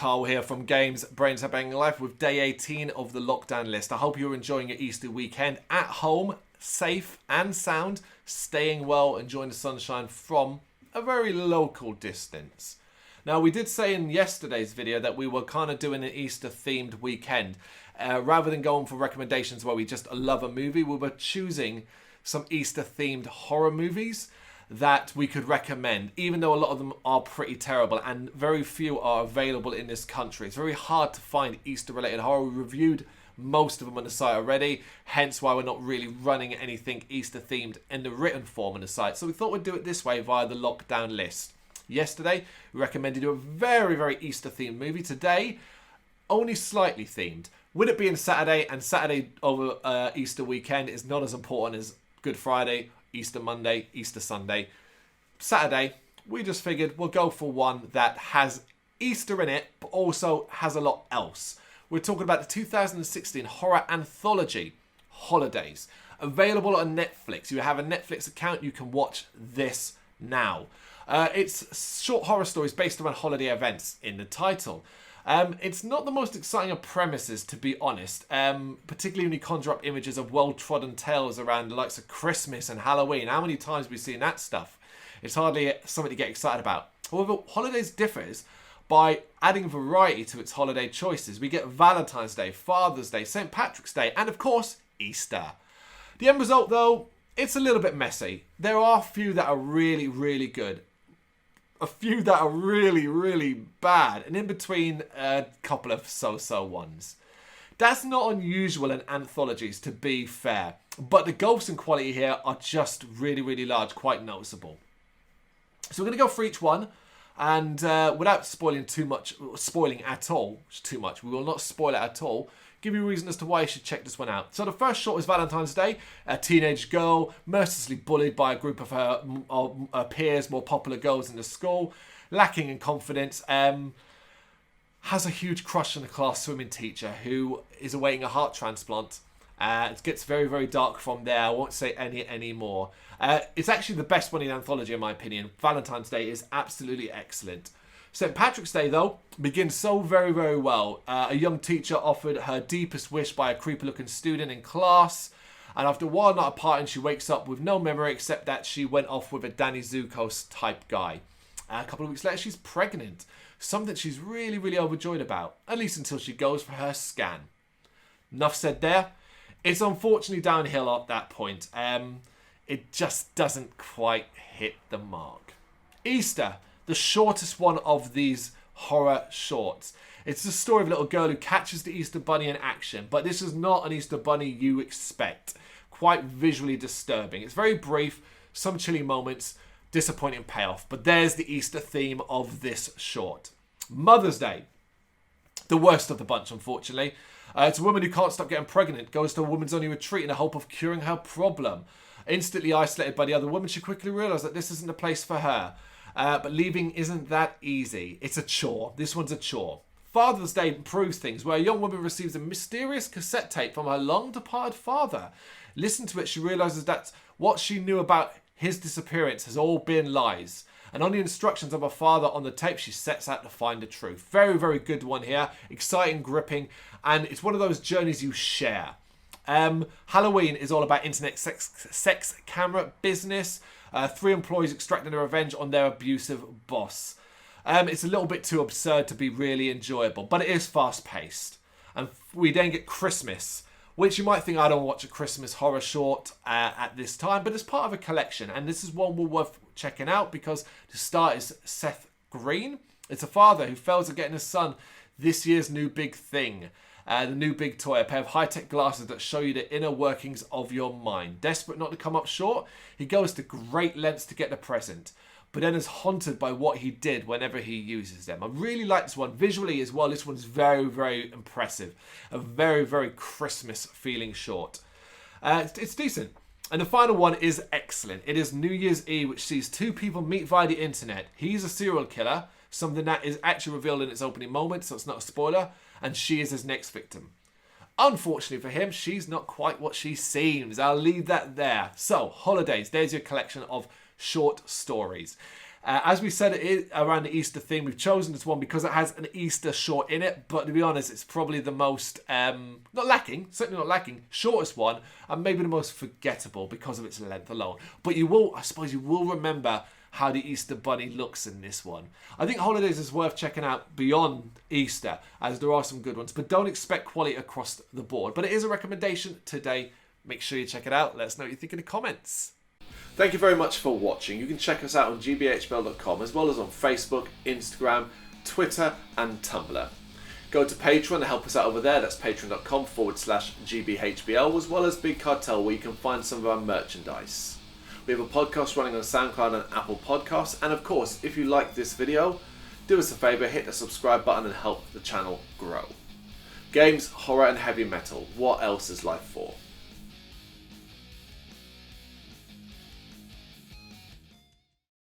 Carl here from Games, Brains Are Banging Life with day 18 of the lockdown list. I hope you're enjoying your Easter weekend at home, safe and sound, staying well, enjoying the sunshine from a very local distance. Now, we did say in yesterday's video that we were kind of doing an Easter-themed weekend. Rather than going for recommendations where we just love a movie, we were choosing some Easter-themed horror movies that we could recommend, even though a lot of them are pretty terrible and very few are available in this country. It's very hard to find Easter-related horror. We reviewed most of them on the site already, hence why we're not really running anything Easter-themed in the written form on the site. So we thought we'd do it this way via the lockdown list. Yesterday, we recommended you a very, very Easter-themed movie. Today, only slightly themed. With it being Saturday, and Saturday over Easter weekend is not as important as Good Friday, Easter Monday, Easter Sunday. Saturday, we just figured we'll go for one that has Easter in it, but also has a lot else. We're talking about the 2016 horror anthology, Holidays. Available on Netflix. You have a Netflix account, you can watch this now. It's short horror stories based around holiday events in the title. It's not the most exciting of premises, to be honest, particularly when you conjure up images of well-trodden tales around the likes of Christmas and Halloween. How many times have we seen that stuff? It's hardly something to get excited about. However, Holidays differs by adding variety to its holiday choices. We get Valentine's Day, Father's Day, St. Patrick's Day, and of course, Easter. The end result, though, it's a little bit messy. There are a few that are really, really good. A few that are really, really bad, and in between a couple of so-so ones. That's not unusual in anthologies, to be fair, but the gulfs in quality here are just really, really large, quite noticeable. So we're going to go for each one, and without spoiling at all, we will not spoil it at all, give you a reason as to why you should check this one out. So the first short is Valentine's Day. A teenage girl, mercilessly bullied by a group of her peers, more popular girls in the school, lacking in confidence, has a huge crush on a class swimming teacher who is awaiting a heart transplant. It gets very, very dark from there. I won't say any more. It's actually the best one in anthology, in my opinion. Valentine's Day is absolutely excellent. St. Patrick's Day, though, begins so very, very well. A young teacher offered her deepest wish by a creepy-looking student in class, and after a while not partying, she wakes up with no memory except that she went off with a Danny Zuko-type guy. A couple of weeks later, she's pregnant, something she's really, really overjoyed about, at least until she goes for her scan. Enough said there. It's unfortunately downhill at that point. It just doesn't quite hit the mark. Easter. The shortest one of these horror shorts. It's the story of a little girl who catches the Easter Bunny in action, but this is not an Easter Bunny you expect. Quite visually disturbing. It's very brief, some chilly moments, disappointing payoff, but there's the Easter theme of this short. Mother's Day. The worst of the bunch, unfortunately. It's a woman who can't stop getting pregnant, goes to a woman's only retreat in the hope of curing her problem. Instantly isolated by the other woman, she quickly realizes that this isn't the place for her. But leaving isn't that easy. It's a chore. This one's a chore. Father's Day improves things, where a young woman receives a mysterious cassette tape from her long-departed father. Listen to it, she realises that what she knew about his disappearance has all been lies. And on the instructions of her father on the tape, she sets out to find the truth. Very, very good one here. Exciting, gripping, and it's one of those journeys you share. Halloween is all about internet sex camera business. 3 employees extracting their revenge on their abusive boss. It's a little bit too absurd to be really enjoyable, but it is fast-paced. And we then get Christmas, which you might think I don't watch a Christmas horror short at this time, but it's part of a collection, and this is one worth checking out because the star is Seth Green. It's a father who fails at getting his son this year's new big thing. The new big toy, a pair of high-tech glasses that show you the inner workings of your mind. Desperate not to come up short, he goes to great lengths to get the present, but then is haunted by what he did whenever he uses them. I really like this one. Visually as well, this one's very, very impressive. A very, very Christmas-feeling short. It's decent. And the final one is excellent. It is New Year's Eve, which sees 2 people meet via the internet. He's a serial killer, something that is actually revealed in its opening moment, so it's not a spoiler, and she is his next victim. Unfortunately for him, she's not quite what she seems. I'll leave that there. So, Holidays, there's your collection of short stories. As we said, it is around the Easter theme. We've chosen this one because it has an Easter short in it, but to be honest, it's probably the most, certainly not lacking, shortest one, and maybe the most forgettable because of its length alone. But I suppose you will remember how the Easter Bunny looks in this one. I think Holidays is worth checking out beyond Easter, as there are some good ones, but don't expect quality across the board. But it is a recommendation today. Make sure you check it out. Let us know what you think in the comments. Thank you very much for watching. You can check us out on gbhbl.com as well as on Facebook, Instagram, Twitter and Tumblr. Go to Patreon to help us out over there. That's patreon.com/gbhbl, as well as Big Cartel, where you can find some of our merchandise. We have a podcast running on SoundCloud and Apple Podcasts. And of course, if you like this video, do us a favour, hit the subscribe button and help the channel grow. Games, horror and heavy metal. What else is life for?